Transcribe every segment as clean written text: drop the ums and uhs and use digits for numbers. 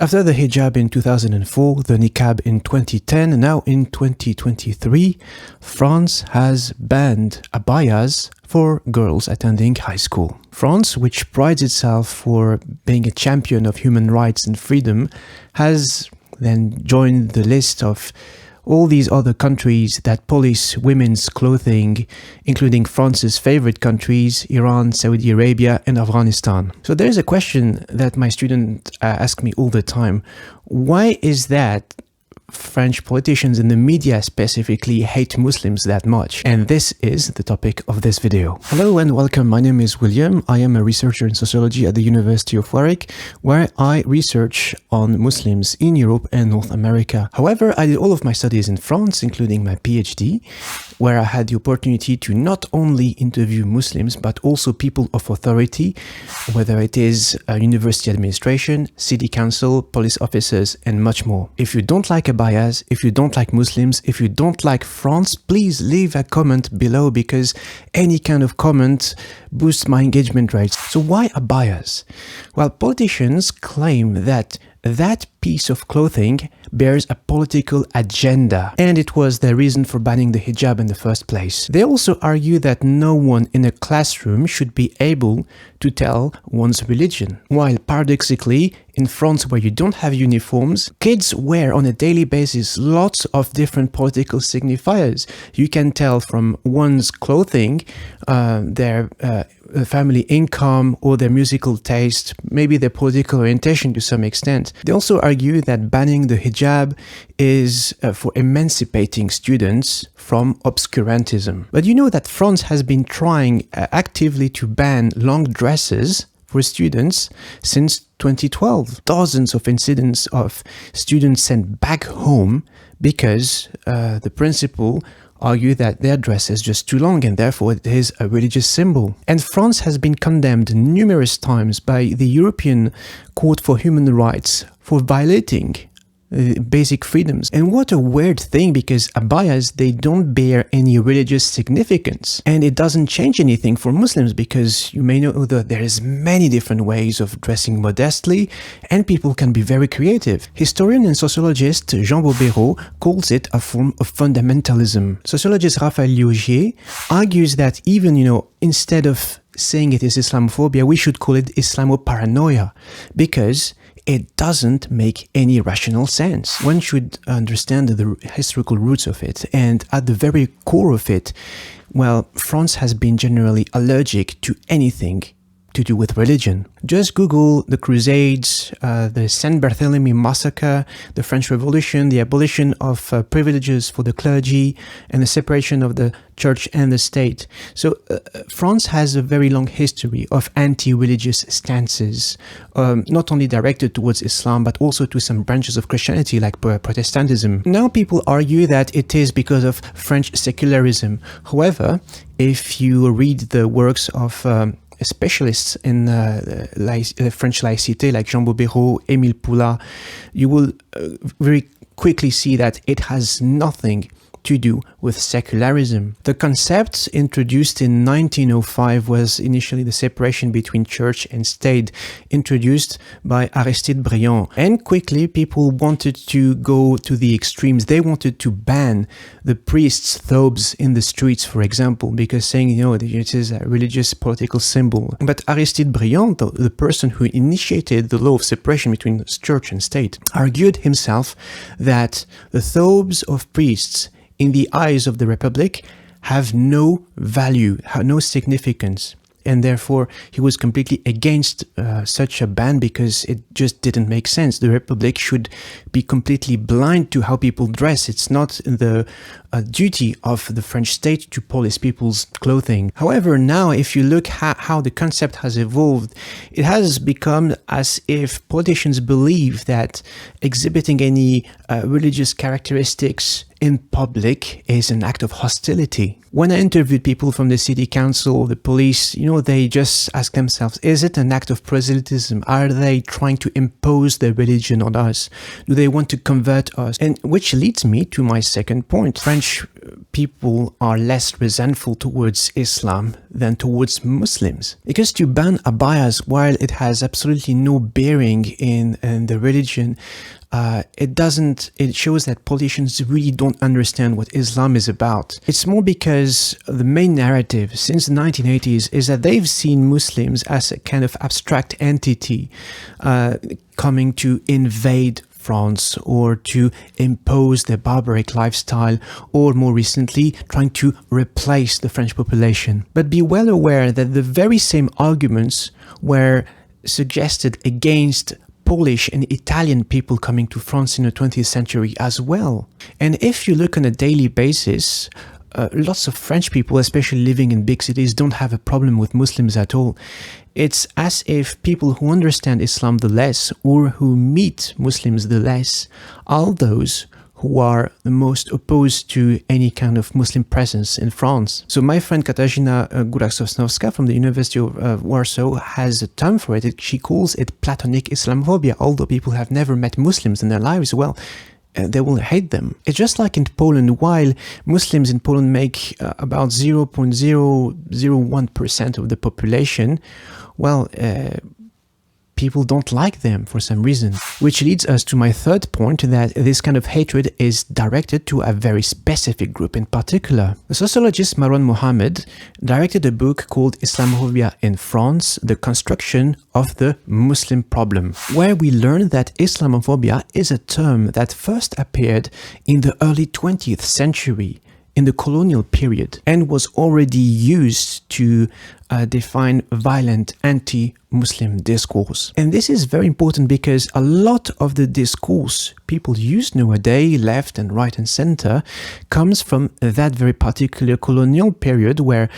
After the hijab in 2004, the niqab in 2010, and now in 2023, France has banned abayas for girls attending high school. France, which prides itself for being a champion of human rights and freedom, has then joined the list of all these other countries that police women's clothing, including France's favorite countries, Iran, Saudi Arabia, and Afghanistan. So there is a question that my students ask me all the time. Why is that French politicians and the media specifically hate Muslims that much? And this is the topic of this video. Hello and welcome. My name is William. I am a researcher in sociology at the University of Warwick, where I research on Muslims in Europe and North America. However, I did all of my studies in France, including my PhD, where I had the opportunity to not only interview Muslims, but also people of authority, whether it is a university administration, city council, police officers, and much more. If you don't like abayas, if you don't like Muslims, if you don't like France, please leave a comment below, because any kind of comment boosts my engagement rates. So why abayas? Well, politicians claim that piece of clothing bears a political agenda, and it was the reason for banning the hijab in the first place. They also argue that no one in a classroom should be able to tell one's religion. While paradoxically, in France, where you don't have uniforms, kids wear on a daily basis lots of different political signifiers. You can tell from one's clothing their family income or their musical taste, maybe their political orientation to some extent. They also argue that banning the hijab is for emancipating students from obscurantism. But you know that France has been trying actively to ban long dresses for students since 2012. Dozens of incidents of students sent back home because the principal argued that their dress is just too long and therefore it is a religious symbol. And France has been condemned numerous times by the European Court for Human Rights for violating basic freedoms. And what a weird thing, because abayas, they don't bear any religious significance, and it doesn't change anything for Muslims, because you may know that there is many different ways of dressing modestly and people can be very creative. Historian and sociologist Jean Baubérot calls it a form of fundamentalism. Sociologist Raphael Liogier argues that even, instead of saying it is Islamophobia, we should call it Islamoparanoia, because it doesn't make any rational sense. One should understand the historical roots of it, and at the very core of it, well, France has been generally allergic to anything to do with religion. Just Google the Crusades, the Saint Barthélemy massacre, the French Revolution, the abolition of privileges for the clergy, and the separation of the church and the state. So France has a very long history of anti-religious stances, not only directed towards Islam, but also to some branches of Christianity like Protestantism. Now people argue that it is because of French secularism. However, if you read the works of specialists in French laïcité like Jean Baubérot, Émile Poulain, you will very quickly see that it has nothing to do with secularism. The concept introduced in 1905 was initially the separation between church and state, introduced by Aristide Briand. And quickly people wanted to go to the extremes. They wanted to ban the priests' thobes in the streets, for example, because saying, it is a religious political symbol. But Aristide Briand, the person who initiated the law of separation between church and state, argued himself that the thobes of priests in the eyes of the Republic have no value, have no significance. And therefore, he was completely against such a ban, because it just didn't make sense. The Republic should be completely blind to how people dress. It's not the duty of the French state to police people's clothing. However, now if you look how the concept has evolved, it has become as if politicians believe that exhibiting any religious characteristics in public is an act of hostility. When I interviewed people from the city council, the police, they just ask themselves, is it an act of proselytism? Are they trying to impose their religion on us? Do they want to convert us? And which leads me to my second point. French people are less resentful towards Islam than towards Muslims. Because to ban abayas, while it has absolutely no bearing in the religion, it shows that politicians really don't understand what Islam is about. It's more because the main narrative since the 1980s is that they've seen Muslims as a kind of abstract entity coming to invade France or to impose their barbaric lifestyle, or more recently trying to replace the French population. But be well aware that the very same arguments were suggested against Polish and Italian people coming to France in the 20th century as well. And if you look on a daily basis, lots of French people, especially living in big cities, don't have a problem with Muslims at all. It's as if people who understand Islam the less, or who meet Muslims the less, are those who are the most opposed to any kind of Muslim presence in France. So my friend Katarzyna Górak-Sosnowska from the University of Warsaw has a term for it. She calls it platonic Islamophobia. Although people have never met Muslims in their lives, well, they will hate them. It's just like in Poland, while Muslims in Poland make about 0.001% of the population, well, people don't like them for some reason. Which leads us to my third point, that this kind of hatred is directed to a very specific group in particular. The sociologist Marwan Mohammed directed a book called Islamophobia in France, The Construction of the Muslim Problem, where we learn that Islamophobia is a term that first appeared in the early 20th century, in the colonial period, and was already used to define violent anti-Muslim discourse. And this is very important because a lot of the discourse people use nowadays, left and right and center, comes from that very particular colonial period where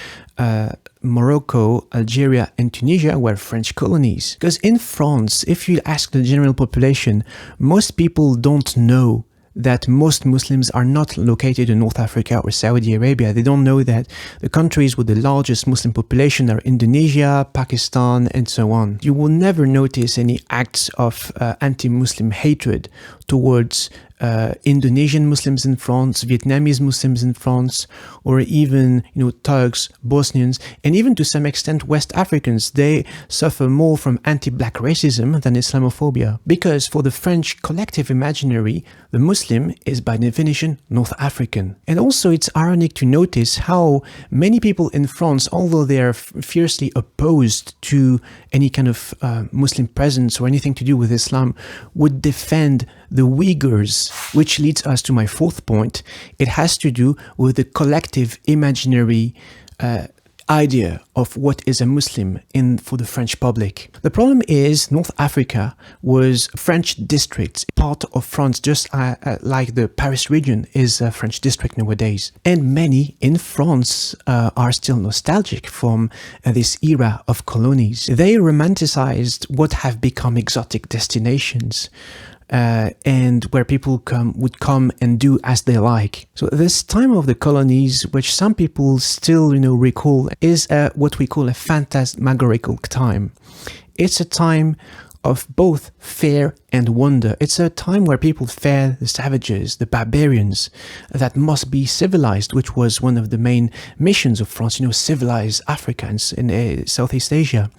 Morocco, Algeria and Tunisia were French colonies. Because in France, if you ask the general population, most people don't know that most Muslims are not located in North Africa or Saudi Arabia. They don't know that the countries with the largest Muslim population are Indonesia, Pakistan, and so on. You will never notice any acts of anti-Muslim hatred towards Indonesian Muslims in France, Vietnamese Muslims in France, or even, Turks, Bosnians, and even to some extent West Africans. They suffer more from anti-black racism than Islamophobia. Because for the French collective imaginary, the Muslim is by definition North African. And also it's ironic to notice how many people in France, although they are fiercely opposed to any kind of Muslim presence or anything to do with Islam, would defend the Uyghurs, which leads us to my fourth point. It has to do with the collective imaginary idea of what is a Muslim for the French public. The problem is North Africa was French districts, part of France, just like the Paris region is a French district nowadays. And many in France are still nostalgic from this era of colonies. They romanticized what have become exotic destinations, and where people would come and do as they like. So this time of the colonies, which some people still, recall, is what we call a phantasmagorical time. It's a time of both fear and wonder. It's a time where people fear the savages, the barbarians, that must be civilized, which was one of the main missions of France, civilize Africa and in Southeast Asia.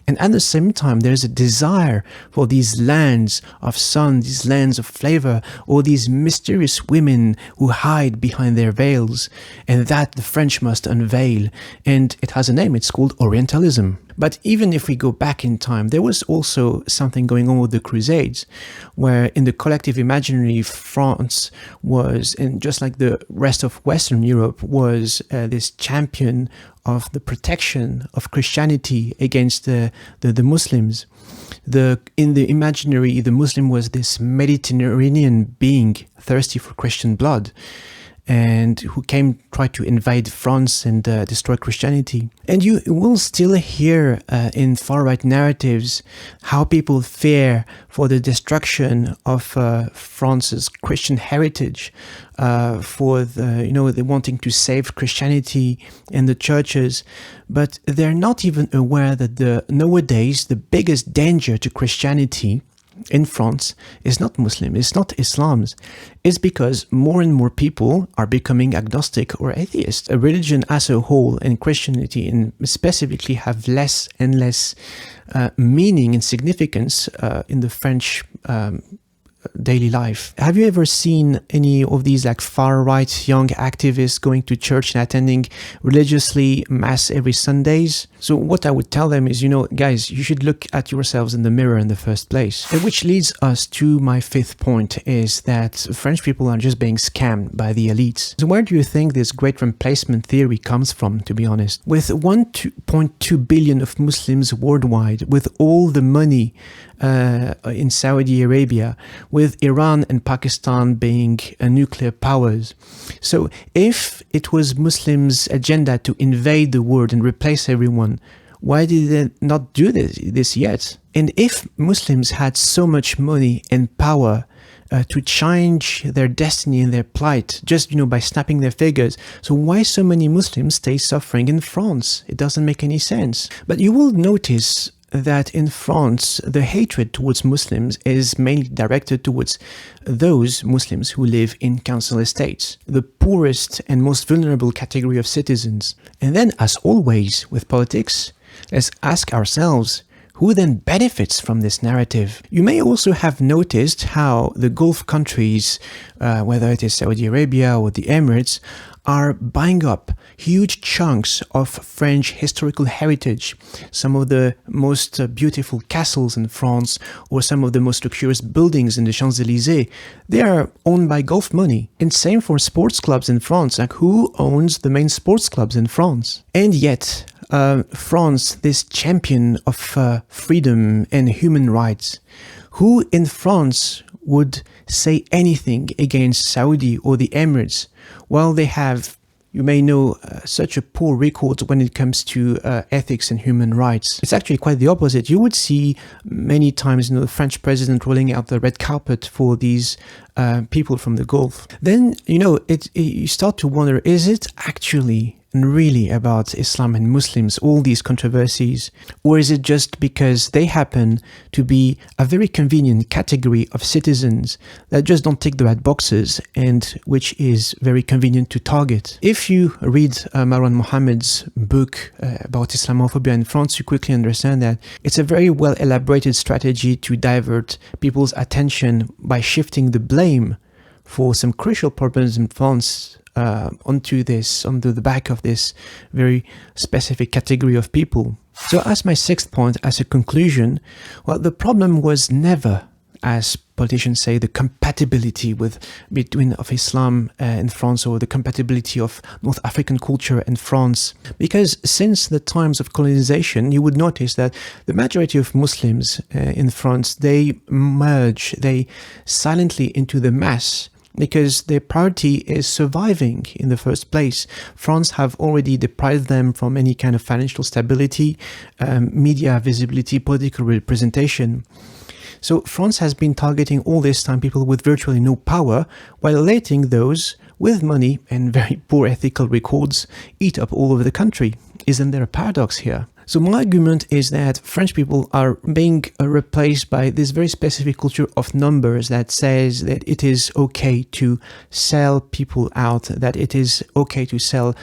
And at the same time, there's a desire for these lands of sun, these lands of flavor, or these mysterious women who hide behind their veils, and that the French must unveil. And it has a name, it's called Orientalism. But even if we go back in time, there was also something going on with the Crusades, where in the collective imaginary, France was, and just like the rest of Western Europe, was this champion of the protection of Christianity against the Muslims. In the imaginary, the Muslim was this Mediterranean being thirsty for Christian blood, and who tried to invade France and destroy Christianity. And you will still hear in far-right narratives how people fear for the destruction of France's Christian heritage, for the wanting to save Christianity and the churches, but they're not even aware that nowadays the biggest danger to Christianity in France is not Muslim, it's not Islam's. It's because more and more people are becoming agnostic or atheist. A religion as a whole, and Christianity and specifically, have less and less meaning and significance in the French daily life. Have you ever seen any of these like far-right young activists going to church and attending religiously mass every Sundays? So what I would tell them is, guys, you should look at yourselves in the mirror in the first place. And which leads us to my fifth point, is that French people are just being scammed by the elites. So where do you think this great replacement theory comes from, to be honest? With 1.2 billion of Muslims worldwide, with all the money in Saudi Arabia, with Iran and Pakistan being nuclear powers. So if it was Muslims' agenda to invade the world and replace everyone, why did they not do this yet? And if Muslims had so much money and power to change their destiny and their plight just by snapping their fingers, so why so many Muslims stay suffering in France? It doesn't make any sense. But you will notice that in France, the hatred towards Muslims is mainly directed towards those Muslims who live in council estates, the poorest and most vulnerable category of citizens. And then, as always with politics, let's ask ourselves, who then benefits from this narrative? You may also have noticed how the Gulf countries, whether it is Saudi Arabia or the Emirates, are buying up huge chunks of French historical heritage. Some of the most beautiful castles in France, or some of the most luxurious buildings in the Champs-Élysées, they are owned by Gulf money. And same for sports clubs in France. Like, who owns the main sports clubs in France? And yet, France, this champion of freedom and human rights, who in France would say anything against Saudi or the Emirates? Well, they have, you may know, such a poor record when it comes to ethics and human rights. It's actually quite the opposite. You would see many times, the French president rolling out the red carpet for these people from the Gulf. Then, you start to wonder, is it actually and really about Islam and Muslims, all these controversies? Or is it just because they happen to be a very convenient category of citizens that just don't tick the right boxes and which is very convenient to target? If you read Marwan Mohammed's book about Islamophobia in France, you quickly understand that it's a very well elaborated strategy to divert people's attention by shifting the blame for some crucial problems in France onto the back of this very specific category of people. So as my sixth point, as a conclusion, well, the problem was never, as politicians say, the compatibility between Islam in France, or the compatibility of North African culture and France. Because since the times of colonization, you would notice that the majority of Muslims in France, they merge, they silently into the mass, because their priority is surviving in the first place. France have already deprived them from any kind of financial stability, media visibility, political representation. So France has been targeting all this time people with virtually no power, while letting those with money and very poor ethical records eat up all over the country. Isn't there a paradox here? So my argument is that French people are being replaced by this very specific culture of numbers that says that it is okay to sell people out, that it is okay to sell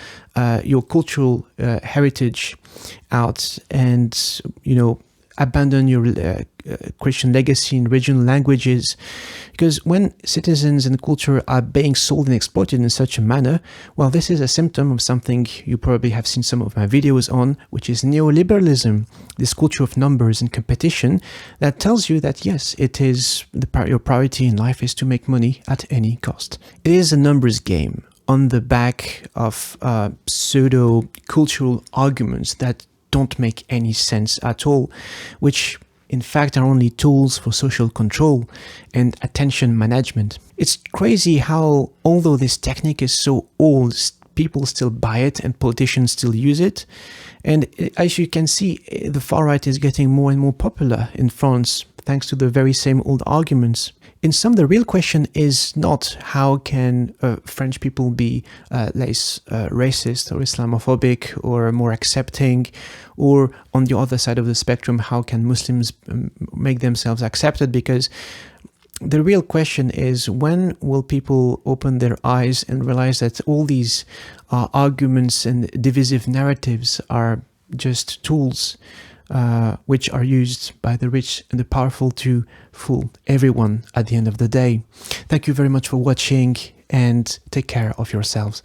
your cultural heritage out, and, abandon your Christian legacy in regional languages. Because when citizens and culture are being sold and exploited in such a manner, well, this is a symptom of something you probably have seen some of my videos on, which is neoliberalism, this culture of numbers and competition that tells you that, yes, it is your priority in life is to make money at any cost. It is a numbers game on the back of pseudo-cultural arguments that don't make any sense at all, which in fact are only tools for social control and attention management. It's crazy how, although this technique is so old, people still buy it and politicians still use it. And as you can see, the far right is getting more and more popular in France, thanks to the very same old arguments. In sum, the real question is not how can French people be less racist or Islamophobic or more accepting, or on the other side of the spectrum, how can Muslims make themselves accepted, because the real question is, when will people open their eyes and realize that all these arguments and divisive narratives are just tools which are used by the rich and the powerful to fool everyone at the end of the day. Thank you very much for watching, and take care of yourselves.